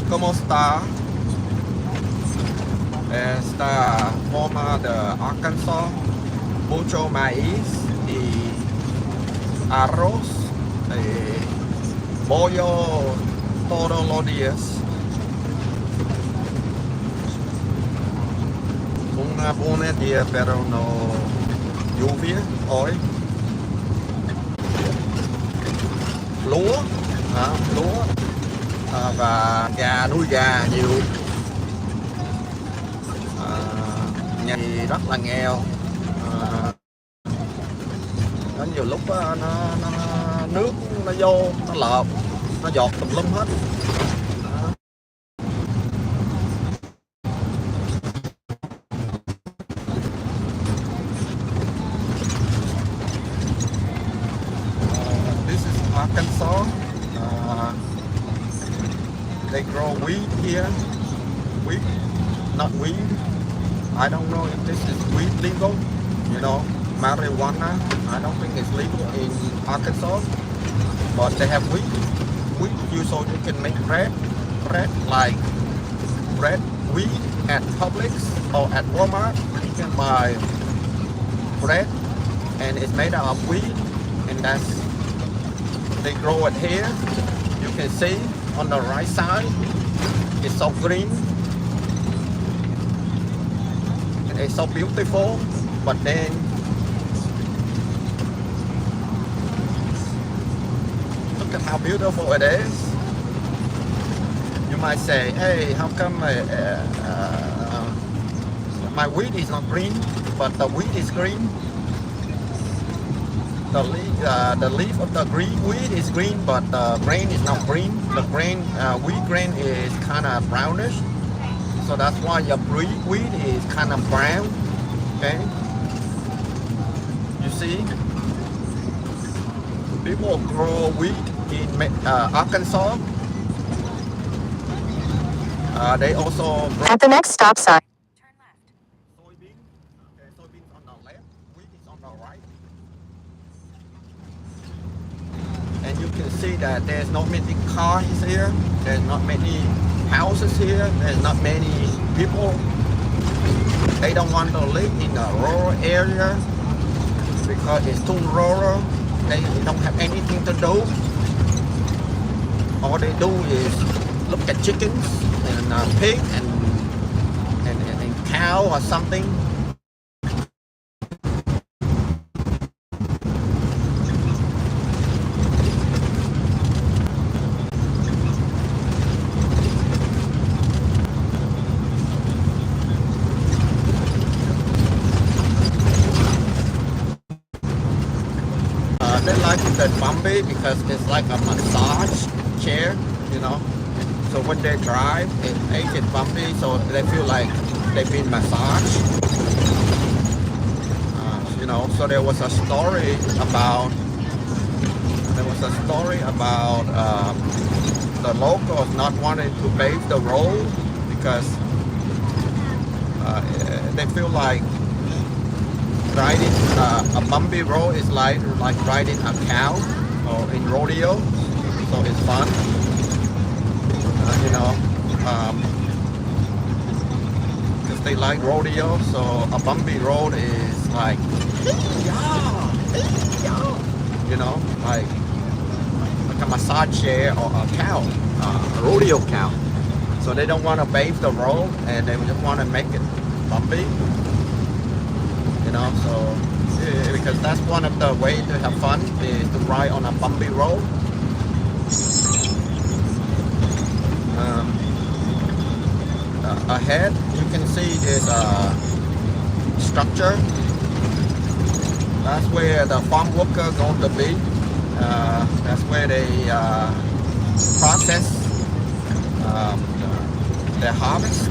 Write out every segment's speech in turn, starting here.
¿Cómo está? Está forma de Arkansas, mucho maíz y arroz, pollo todos los días. Una buena día, pero no lluvia hoy. Lúa, lúa và gà, nuôi gà nhiều. Nhà thì rất là nghèo. Có nhiều lúc nó nước nó vô nó lợp, nó giọt tùm lum hết. This is Arkansas. They grow wheat here. Wheat, not weed. I don't know if this is weed legal. You know, marijuana. I don't think it's legal in Arkansas. But they have wheat. Wheat, so you can make bread. Bread like bread, wheat at Publix or at Walmart. You can buy bread, and it's made out of wheat, and they grow it here. You can see on the right side, it's so green. And it's so beautiful, but then look at how beautiful it is. You might say, hey, how come my wheat is not green, but the wheat is green? The leaf of the green wheat is green, but the grain is not green. The grain, wheat grain is kind of brownish, so that's why your wheat is kind of brown. Okay, you see, people grow wheat in Arkansas. They also grow At the next stop sign. soybean. Okay, soybeans on the left, wheat is on the right. And you can see that there's not many cars here, there's not many houses here, there's not many people. They don't want to live in a rural area because it's too rural. They don't have anything to do. All they do is look at chickens and pig and cow or something. They like the Bombay because it's like a massage chair, you know. So when they drive, it's aged Bombay, so they feel like they've been massaged. You know, so there was a story about the locals not wanting to pave the road because they feel like riding a bumpy road is like riding a cow or in rodeo, so it's fun. You know, because they like rodeo, so a bumpy road is like, you know, like a massage chair or a cow, a rodeo cow. So they don't want to pave the road, and they just want to make it bumpy. You know, so because that's one of the ways to have fun is to ride on a bumpy road. Ahead, you can see there's a structure. That's where the farm worker going to be. That's where they process their harvest.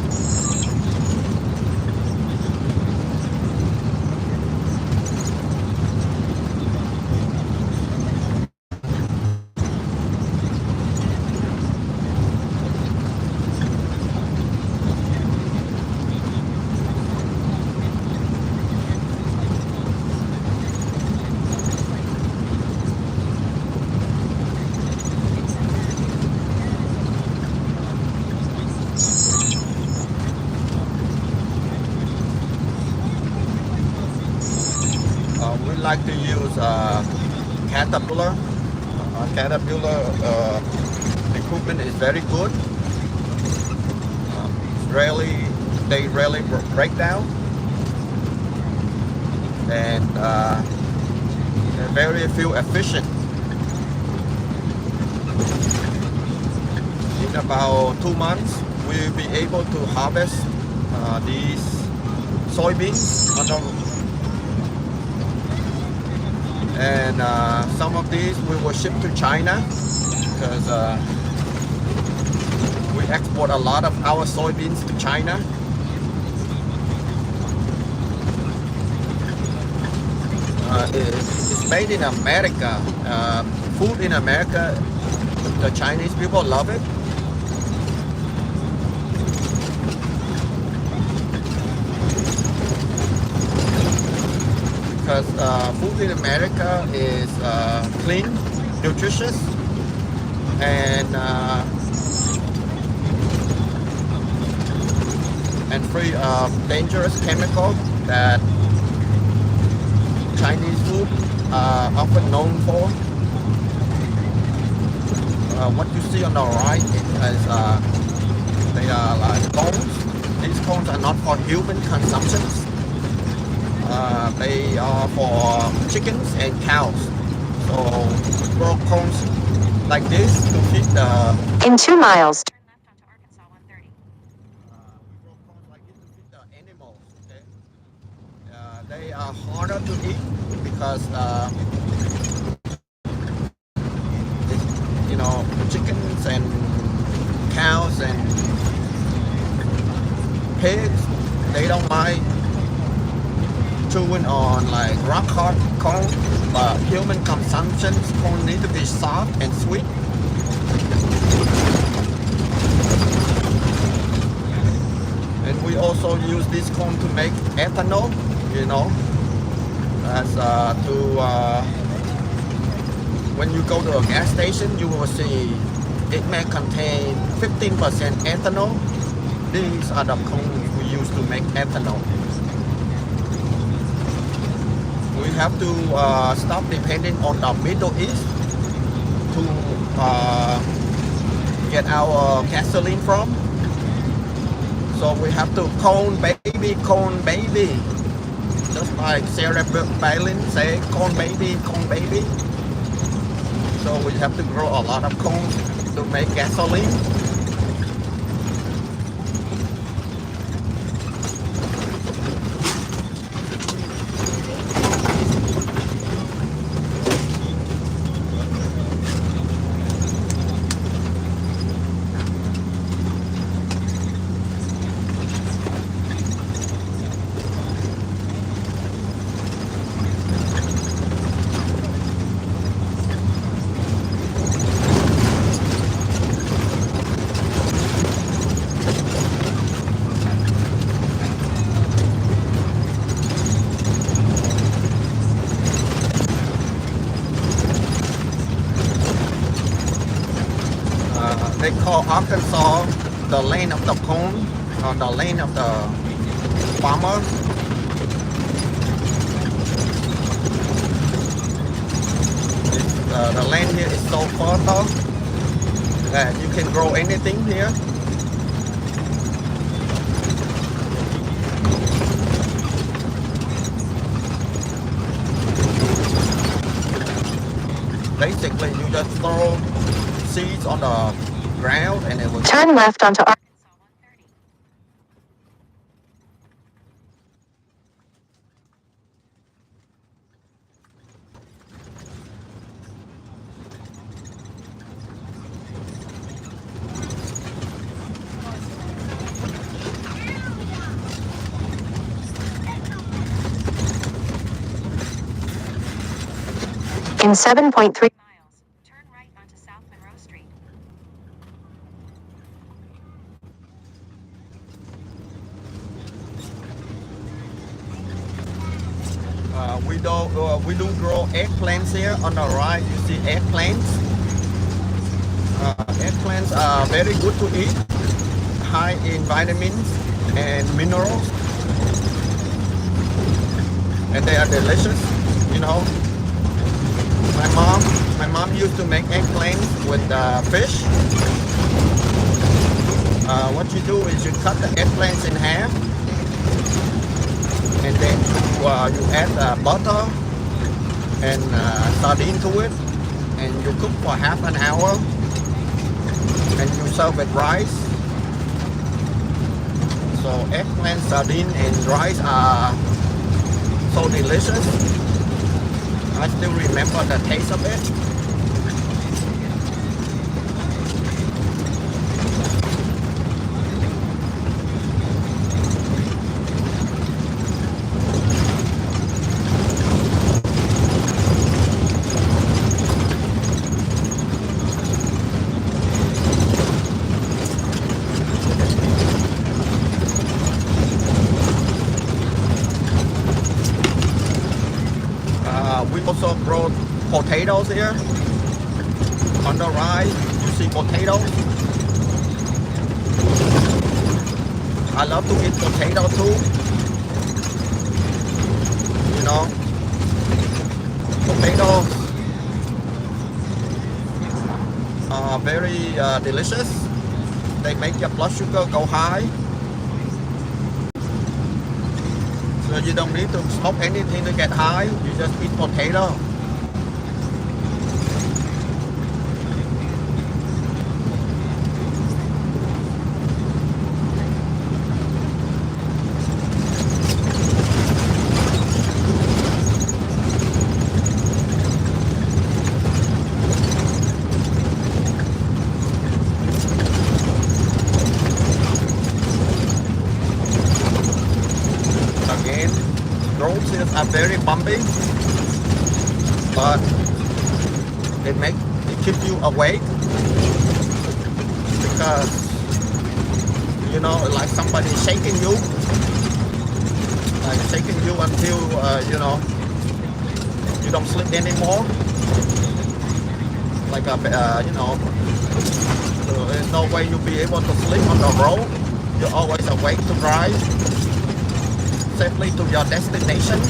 like to use Caterpillar. Caterpillar equipment is very good. They rarely break down, and they're very fuel efficient. In about 2 months, we'll be able to harvest these soybeans and some of these we will ship to China because we export a lot of our soybeans to China. It's made in America. Food in America, the Chinese people love it. Because food in America is clean, nutritious, and free of dangerous chemicals that Chinese food are often known for. What you see on the right is they are like cones. These cones are not for human consumption. They are for chickens and cows. So we grow cones like this to feed the. In 2 miles. We grow cones like this to feed the animals. Okay. They are harder to eat because chickens and cows and pigs, they don't mind chewing on like rock hard corn, but human consumption corn need to be soft and sweet. And we also use this corn to make ethanol, as when you go to a gas station, you will see it may contain 15% ethanol. These are the corn we use to make ethanol. We have to stop depending on the Middle East to get our gasoline from. So we have to corn baby. Just like Sarah Palin say, corn baby. So we have to grow a lot of corn to make gasoline. They call Arkansas the land of the corn, or the land of the farmers. The land here is so fertile that you can grow anything here. Basically, you just throw seeds on the ground and it will turn left onto Arkansas 130. In 7.3 miles, turn right onto South Monroe Street. We do grow eggplants here on the right. You see eggplants. Eggplants are very good to eat, high in vitamins and minerals, and they are delicious. you know, my mom used to make eggplants with fish. What you do is you cut the eggplants in half, and then you add butter and sardine to it, and you cook for half an hour, and you serve with rice. So eggplant, sardine, and rice are so delicious. I still remember the taste of it. We also grow potatoes here. On the right, you see potatoes. I love to eat potato too. You know, potatoes are very delicious. They make your blood sugar go high. So you don't need to smoke anything to get high. You just eat potato. Again, roads here are very bumpy, but it keeps you awake because you know, like somebody shaking you, until you know, you don't sleep anymore. Like you know, so there's no way you'll be able to sleep on the road. You're always awake to drive safely to your destination.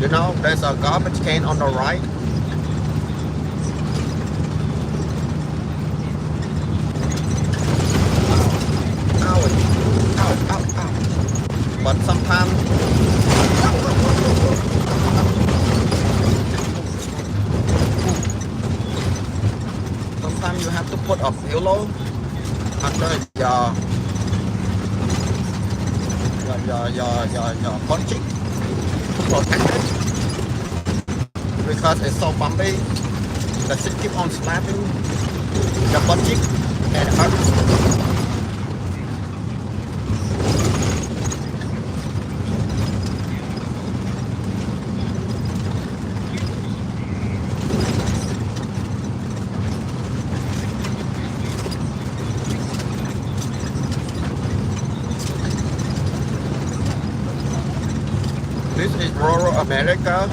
You know, there's a garbage can on the right. But sometimes you have to put a pillow under your butt cheek to protect it because it's so bumpy. The shit keep on slapping the butt cheek and it hurts. This is rural America.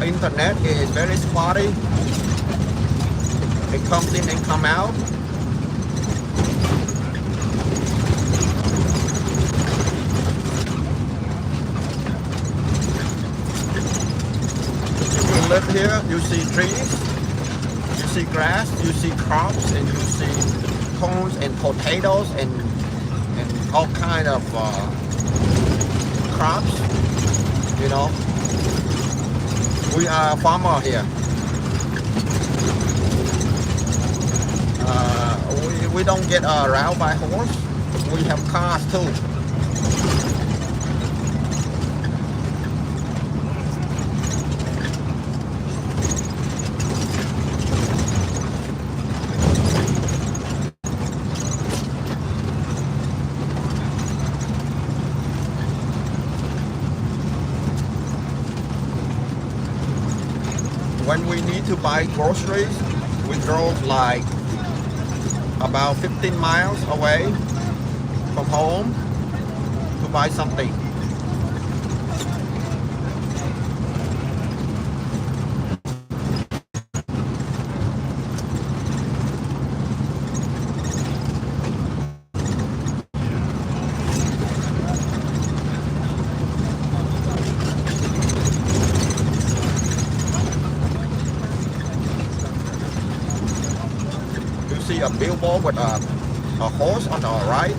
Internet is very spotty. It comes in and come out. If you live here, you see trees, you see grass, you see crops, and you see corns and potatoes and all kind of crops, you know. We are a farmer here. We don't get around by horse. We have cars too. when we need to buy groceries, we drove like about 15 miles away from home to buy something. You see a billboard with a horse on the right.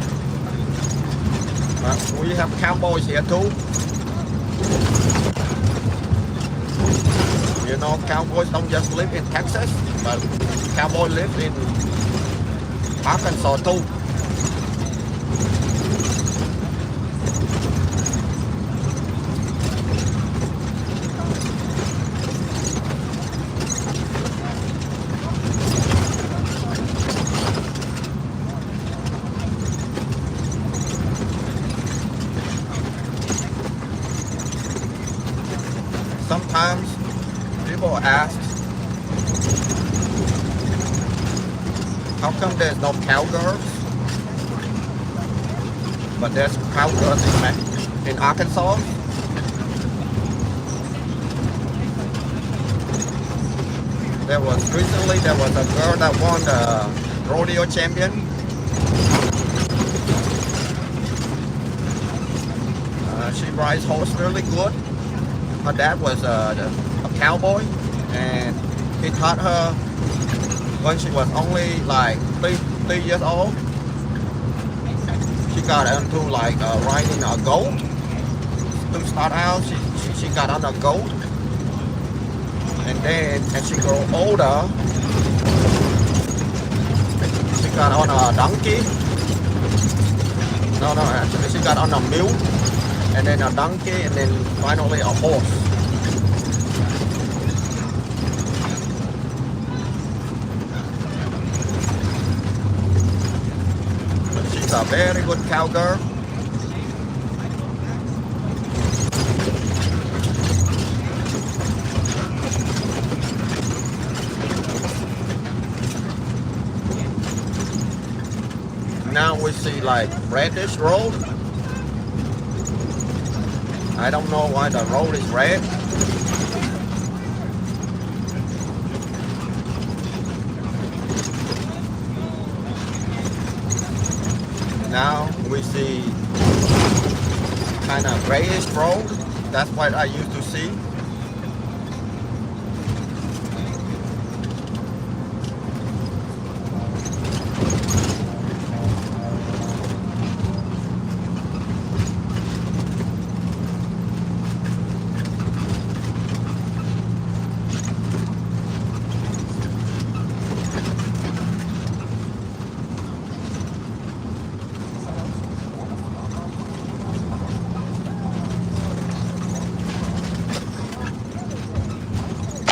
We have cowboys here too. You know, cowboys don't just live in Texas, but cowboys live in Arkansas too. Sometimes people ask, how come there's no cowgirls? But there's cowgirls in Arkansas. There was a girl that won the rodeo champion. She rides horse really good. Her dad was a cowboy, and he taught her when she was only like three years old. She got into like riding a goat. To start out, she got on a goat, and then as she grew older, she got on a donkey. No, actually she got on a mule, and then a donkey, and then finally a horse. She's a very good cowgirl. Now we see like reddish road. I don't know why the road is red. Now we see kind of grayish road. That's what I used to see.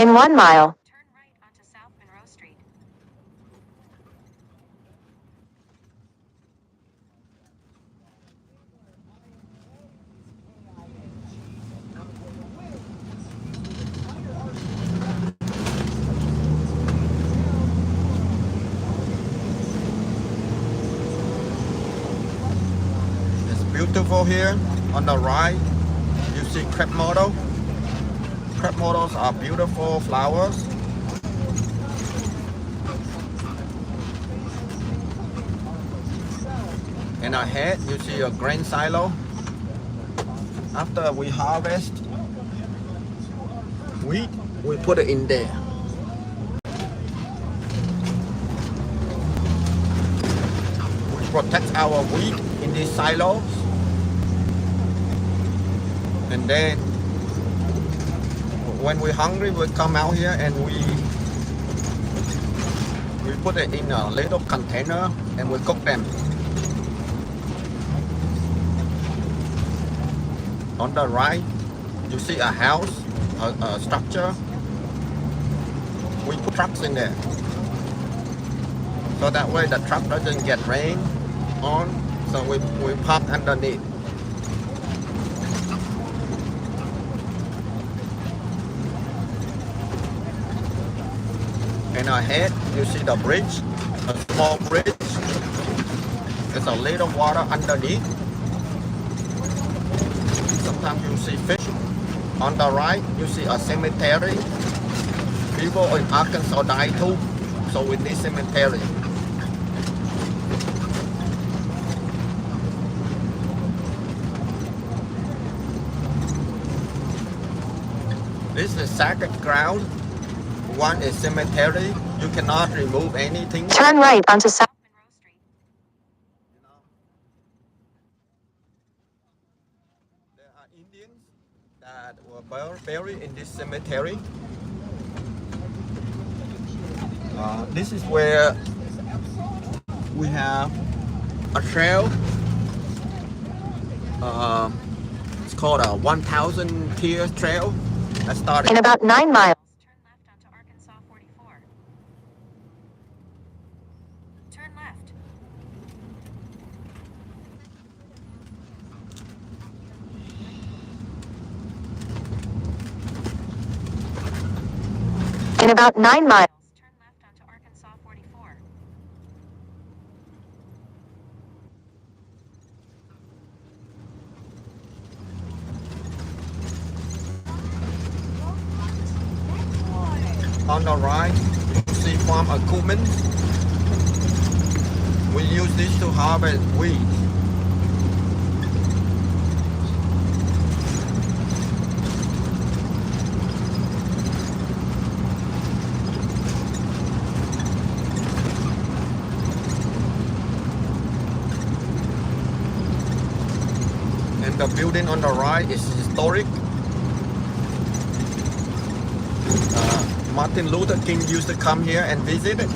In 1 mile, turn right onto South Monroe Street. It's beautiful here. On the right, you see crepe myrtle. Crepe myrtles are beautiful flowers. And ahead, you see a grain silo. After we harvest wheat, we put it in there. We protect our wheat in these silos. And then when we're hungry, we come out here and we put it in a little container and we cook them. On the right, you see a house, a structure. We put trucks in there. So that way the truck doesn't get rain on. So we park underneath. And ahead, you see the bridge, a small bridge. There's a little water underneath. Sometimes you see fish. On the right, you see a cemetery. People in Arkansas die too, so we need cemetery. This is sacred ground. One is cemetery. You cannot remove anything. Turn right onto South Monroe Street. You know, there are Indians that were buried in this cemetery. This is where we have a trail. It's called a 1,000 Tier Trail. That started In about 9 miles, turn left onto Arkansas 44. Turn left. In about 9 miles, turn left onto Arkansas 44. on the right. You see farm equipment. We use this to harvest wheat. And the building on the right is historic. Martin Luther King used to come here and visit it.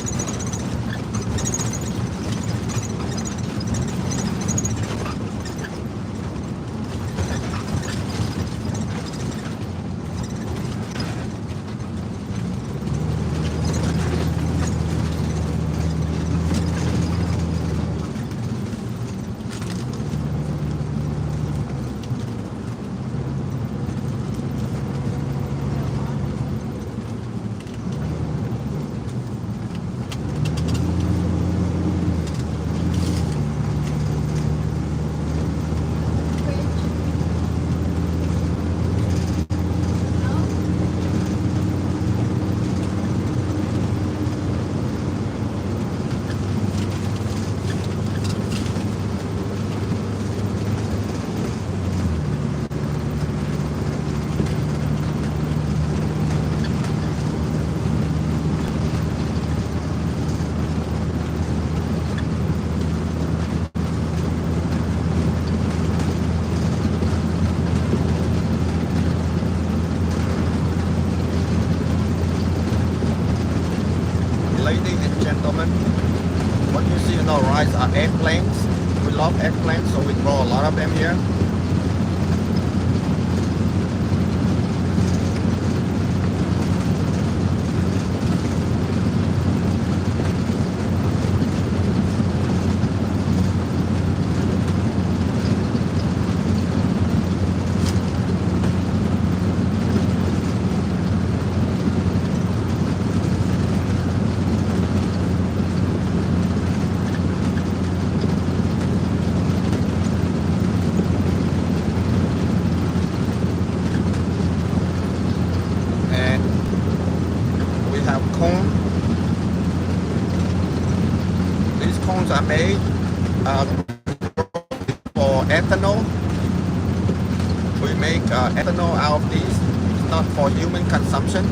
Ladies and gentlemen, what you see on the right are eggplants. We love eggplants, so we grow a lot of them here. Corn. These corns are made for ethanol. We make ethanol out of these, not for human consumption.